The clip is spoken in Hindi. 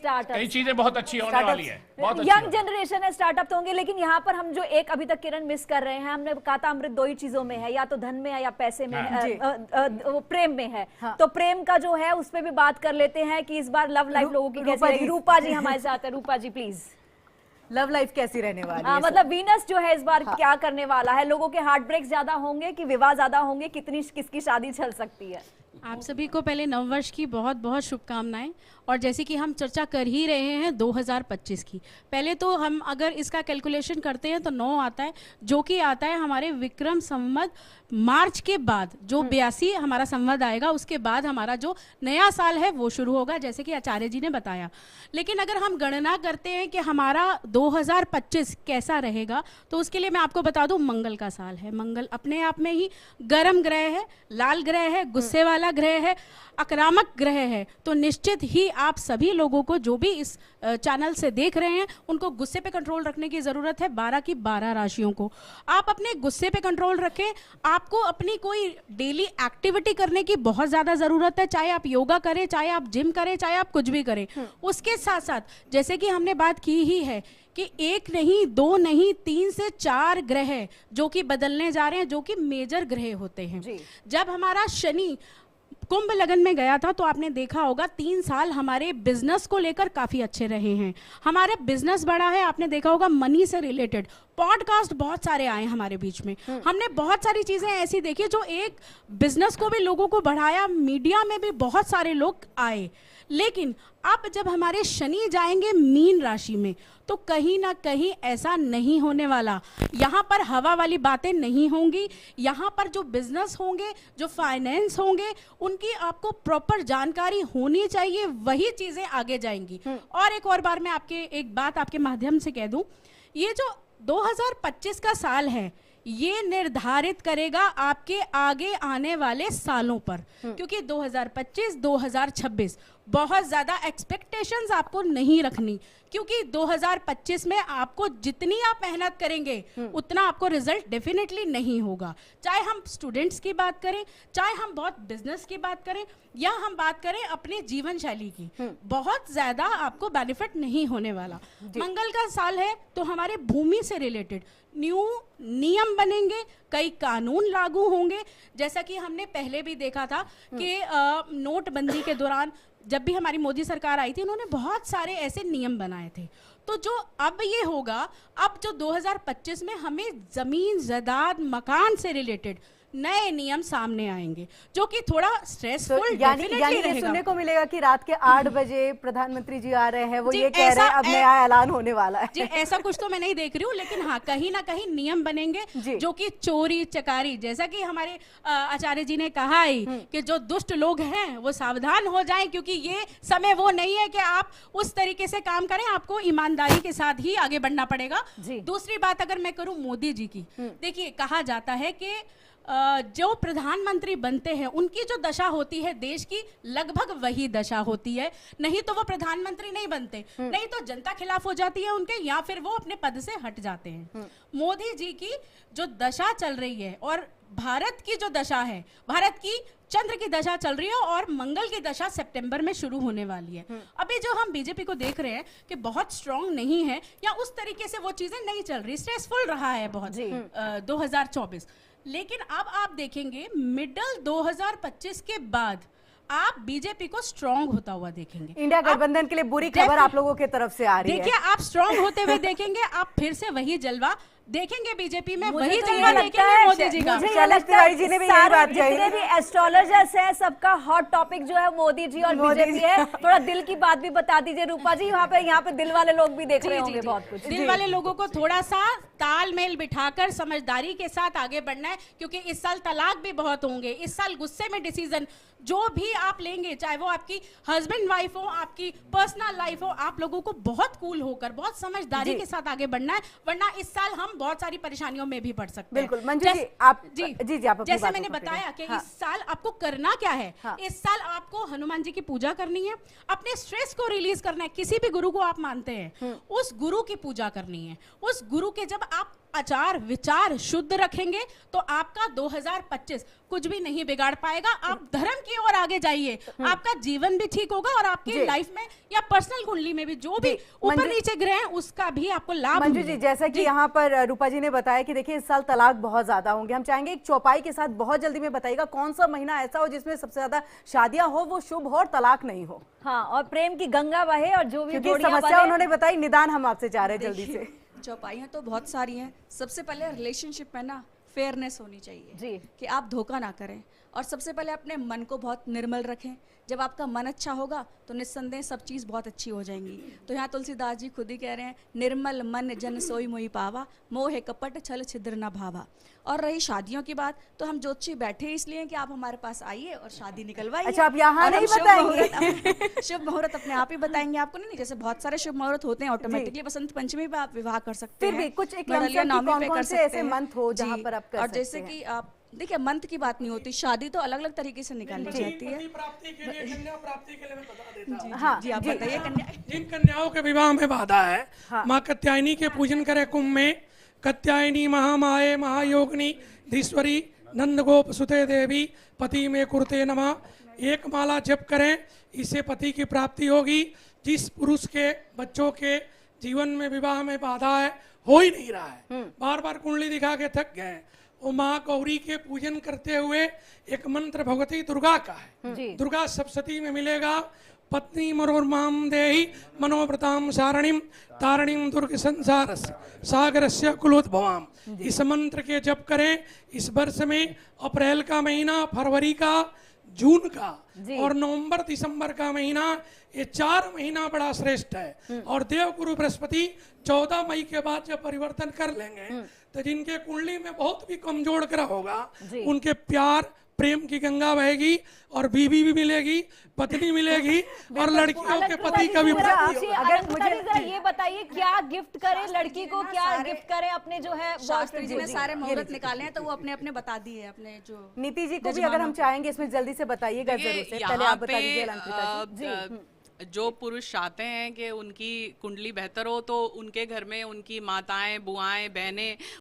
स्टार्टअप, कई चीजें बहुत अच्छी होने वाली है, बहुत अच्छी यंग जनरेशन है, स्टार्टअप तो होंगे। लेकिन यहाँ पर हम जो एक अभी तक किरण मिस कर रहे हैं, हमने कहा था अमृत दो ही चीजों में है, या तो धन में है या पैसे में है, वो प्रेम में है। तो प्रेम का जो है उस पर भी बात कर लेते हैं कि इस बार लव लाइफ लोगों की कैसी रहेगी। रूपा जी हमारे साथ है। रूपा जी प्लीज, लव लाइफ कैसी रहने वाली है? मतलब वीनस जो है इस बार क्या करने वाला है? लोगों के हार्ट ब्रेक ज्यादा होंगे कि विवाह ज्यादा होंगे? किसकी शादी चल सकती है? आप सभी को पहले नववर्ष की बहुत बहुत शुभकामनाएं। और जैसे कि हम चर्चा कर ही रहे हैं 2025 की, पहले तो हम अगर इसका कैलकुलेशन करते हैं तो 9 आता है, जो कि आता है हमारे विक्रम संवत मार्च के बाद। जो 82 हमारा संवत आएगा उसके बाद हमारा जो नया साल है वो शुरू होगा, जैसे कि आचार्य जी ने बताया। लेकिन अगर हम गणना करते हैं कि हमारा 2025 कैसा रहेगा, तो उसके लिए मैं आपको बता दूं मंगल का साल है। मंगल अपने आप में ही गर्म ग्रह है, लाल ग्रह है, गुस्से वाला ग्रह है, आक्रामक ग्रह है। तो निश्चित ही आप सभी लोगों को जो भी इस चैनल से देख रहे हैं उनको गुस्से पे कंट्रोल रखने की ज़रूरत है। 12 की 12 राशियों को आप अपने गुस्से पे कंट्रोल रखें। आपको अपनी कोई डेली एक्टिविटी करने की बहुत ज़्यादा ज़रूरत है, चाहे आप योगा करें, चाहे आप जिम करें, चाहे आप कुछ भी करें। उसके साथ साथ जैसे कि हमने बात की ही है कि 1 नहीं 2 नहीं 3 से 4 ग्रह जो कि बदलने जा रहे हैं, जो कि मेजर ग्रह होते हैं। जब हमारा शनि कुंभ लगन में गया था तो आपने देखा होगा 3 साल हमारे बिजनेस को लेकर काफ़ी अच्छे रहे हैं। हमारे बिजनेस बढ़ा है, आपने देखा होगा मनी से रिलेटेड पॉडकास्ट बहुत सारे आए हमारे बीच में। हमने बहुत सारी चीज़ें ऐसी देखी जो एक बिजनेस को भी लोगों को बढ़ाया, मीडिया में भी बहुत सारे लोग आए। लेकिन अब जब हमारे शनि जाएंगे मीन राशि में तो कहीं ना कहीं ऐसा नहीं होने वाला। यहाँ पर हवा वाली बातें नहीं होंगी। यहाँ पर जो बिजनेस होंगे, जो फाइनेंस होंगे, उनकी आपको प्रॉपर जानकारी होनी चाहिए, वही चीज़ें आगे जाएंगी। और एक और बार मैं एक बात आपके माध्यम से कह दूं, ये जो 2025 का साल है ये निर्धारित करेगा आपके आगे आने वाले सालों पर, क्योंकि 2025 2026 बहुत ज़्यादा एक्सपेक्टेशंस आपको नहीं रखनी, क्योंकि 2025 में आपको जितनी आप मेहनत करेंगे उतना आपको रिजल्ट डेफिनेटली नहीं होगा। चाहे हम स्टूडेंट्स की बात करें, चाहे हम बहुत बिजनेस की बात करें, या हम बात करें अपने जीवन शैली की, बहुत ज़्यादा आपको बेनिफिट नहीं होने वाला। मंगल का साल है तो हमारे भूमि से रिलेटेड न्यू नियम बनेंगे, कई कानून लागू होंगे। जैसा कि हमने पहले भी देखा था कि नोटबंदी के दौरान जब भी हमारी मोदी सरकार आई थी, उन्होंने बहुत सारे ऐसे नियम बनाए थे। तो जो अब ये होगा, अब जो 2025 में हमें ज़मीन जायदाद मकान से रिलेटेड नए नियम सामने आएंगे, जो कि थोड़ा स्ट्रेसफुल यानी ये सुनने को मिलेगा कि रात के 8 बजे प्रधानमंत्री जी आ रहे हैं, वो ये कह रहे हैं अब नया ऐलान होने वाला है। जी, ऐसा कुछ तो मैं नहीं देख रही हूँ, लेकिन हाँ कहीं ना कहीं नियम बनेंगे जो कि चोरी चकारी, जैसा कि हमारे आचार्य जी ने कहा ही कि जो दुष्ट लोग हैं वो सावधान हो जाएं, क्योंकि ये समय वो नहीं है कि आप उस तरीके से काम करें, आपको ईमानदारी के साथ ही आगे बढ़ना पड़ेगा। दूसरी बात अगर मैं करूँ मोदी जी की, देखिए कहा जाता है कि जो प्रधानमंत्री बनते हैं उनकी जो दशा होती है देश की, लगभग वही दशा होती है। नहीं तो वो प्रधानमंत्री नहीं बनते, नहीं तो जनता खिलाफ हो जाती है उनके, या फिर वो अपने पद से हट जाते हैं। मोदी जी की जो दशा चल रही है और भारत की जो दशा है, भारत की चंद्र की दशा चल रही है और मंगल की दशा सितंबर में शुरू होने वाली है। अभी जो हम बीजेपी को देख रहे हैं कि बहुत स्ट्रांग नहीं है, या उस तरीके से वो चीजें नहीं चल रही, स्ट्रेसफुल रहा है बहुत 2024। लेकिन अब आप देखेंगे मिडल 2025 के बाद आप बीजेपी को स्ट्रांग होता हुआ देखेंगे। इंडिया गठबंधन के लिए बुरी खबर आप लोगों की तरफ से आ रही है। देखिए आप स्ट्रांग होते हुए देखेंगे, आप फिर से वही जलवा देखेंगे बीजेपी में, वही जलवा देखेंगे मोदी जी का। शैलेश तिवारी जी ने भी यही बात कही। जितने भी एस्ट्रोलॉजर्स हैं सबका हॉट टॉपिक जो है मोदी जी और बीजेपी है। थोड़ा दिल की बात भी बता दीजिए रूपा जी, यहाँ पे दिल वाले लोग भी देख रहे होंगे बहुत कुछ। दिल वाले लोगों को थोड़ा सा तालमेल बिठाकर समझदारी के साथ आगे बढ़ना है, क्योंकि इस साल तलाक भी बहुत होंगे। इस साल गुस्से में डिसीजन जो भी आप लेंगे, चाहे वो आपकी हस्बैंड वाइफ हो, आपकी पर्सनल लाइफ हो, आप लोगों को बहुत कूल होकर बहुत समझदारी के साथ आगे बढ़ना है, वरना इस साल हम बहुत सारी परेशानियों में भी पड़ सकते हैं। बिल्कुल मंजू जी, आप आप जैसे मैंने बताया कि इस साल आपको करना क्या है, इस साल आपको हनुमान जी की पूजा करनी है, अपने स्ट्रेस को रिलीज करना है। किसी भी गुरु को आप मानते हैं, उस गुरु की पूजा करनी है। उस गुरु के जब आप आचार विचार शुद्ध रखेंगे तो आपका 2025 कुछ भी नहीं बिगाड़ पाएगा। आप धर्म की ओर आगे जाइए, आपका जीवन भी ठीक होगा और आपकी लाइफ में या पर्सनल कुंडली में भी जो भी ऊपर नीचे ग्रह हैं उसका भी आपको लाभ मंजू जी, जैसा कि यहाँ पर रूपा जी ने बताया कि देखिए इस साल तलाक बहुत ज्यादा होंगे। हम चाहेंगे एक चौपाई के साथ बहुत जल्दी में बताइएगा कौन सा महीना ऐसा हो जिसमें सबसे ज्यादा शादियां हो, वो शुभ हो और तलाक नहीं हो। हाँ, और प्रेम की गंगा बहे और जो भी समस्या उन्होंने बताई, निदान हम आपसे चाह रहे हैं जल्दी से। चौपाइयाँ तो बहुत सारी हैं। सबसे पहले रिलेशनशिप में ना फेयरनेस होनी चाहिए जी, कि आप धोखा ना करें और सबसे पहले अपने मन को बहुत निर्मल रखें। जब आपका मन अच्छा होगा तो निस्संदेह सब चीज़ बहुत अच्छी हो जाएंगी। तो यहाँ तुलसीदास जी खुद ही कह रहे हैं, निर्मल मन जन सोई मोई पावा, मोह कपट छल छिद्र न भावा। और रही शादियों की बात, तो हम ज्योतिषी बैठे इसलिए कि आप हमारे पास आइए और शादी निकलवाइए। अच्छा, आप यहाँ नहीं बताएंगे? शुभ मुहूर्त अपने आप ही बताएंगे आपको। नहीं, जैसे बहुत सारे शुभ मुहूर्त होते हैं ऑटोमेटिकली। बसंत पंचमी पे आप विवाह कर सकते हैं, फिर भी कुछ एक मड़लिया नामी पे कर सकते ऐसे हैं। मंथ हो जहाँ पर आप कर और सकते जैसे हैं। कि आप देखिए, मंथ की बात नहीं होती, शादी तो अलग अलग तरीके से निकाली जाती है। प्राप्ति के लिए, कन्या प्राप्ति के लिए मैं बता देता हूँ। हाँ जी, आप बताइए। कन्या जिन कन्याओं के विवाह में बाधा है, माँ कात्यायनी के पूजन करे कुंभ में। कात्यायनी महामाये महायोगिनी धीश्वरी नंद गोप सुते देवी पति में कुरते नमः। एक माला जप करें, इससे पति की प्राप्ति होगी। जिस पुरुष के बच्चों के जीवन में विवाह में बाधा है, हो ही नहीं रहा है, बार बार कुंडली दिखा के थक गए, वो माँ गौरी के पूजन करते हुए एक मंत्र भगवती दुर्गा का है। दुर्गा सप्तशती में मिलेगा। पत्नी मनोरमाम देहि मनोव्रताम सारणिम तारणिम दुर्ग संसार सागरस्य कुलोद्भवाम। इस मंत्र के जप करें। इस वर्ष में अप्रैल का महीना, फरवरी का, जून का और नवंबर दिसंबर का महीना, ये 4 महीना बड़ा श्रेष्ठ है। और देवगुरु बृहस्पति 14 मई के बाद जब परिवर्तन कर लेंगे तो जिनके कुंडली में बहुत भी कमजोर ग्रह होगा, उनके प्यार प्रेम की गंगा बहेगी और बीवी भी मिलेगी, पत्नी मिलेगी और लड़कियों के पति का भी प्राप्ति होगा। अगर मुझे ये बताइए क्या गिफ्ट करें लड़की को, क्या गिफ्ट करें अपने जो है शास्त्री जी ने सारे मुहूर्त निकाले हैं, तो वो अपने अपने बता दिए अपने जो। नीति जी को भी अगर हम चाहेंगे इसमें जल्दी से बताइएगा जरूर से। पहले आप बता दीजिए अलंकृता जी। जो पुरुष चाहते हैं कि उनकी कुंडली बेहतर हो, तो उनके घर में उनकी माताएं, बुआएं, बहनें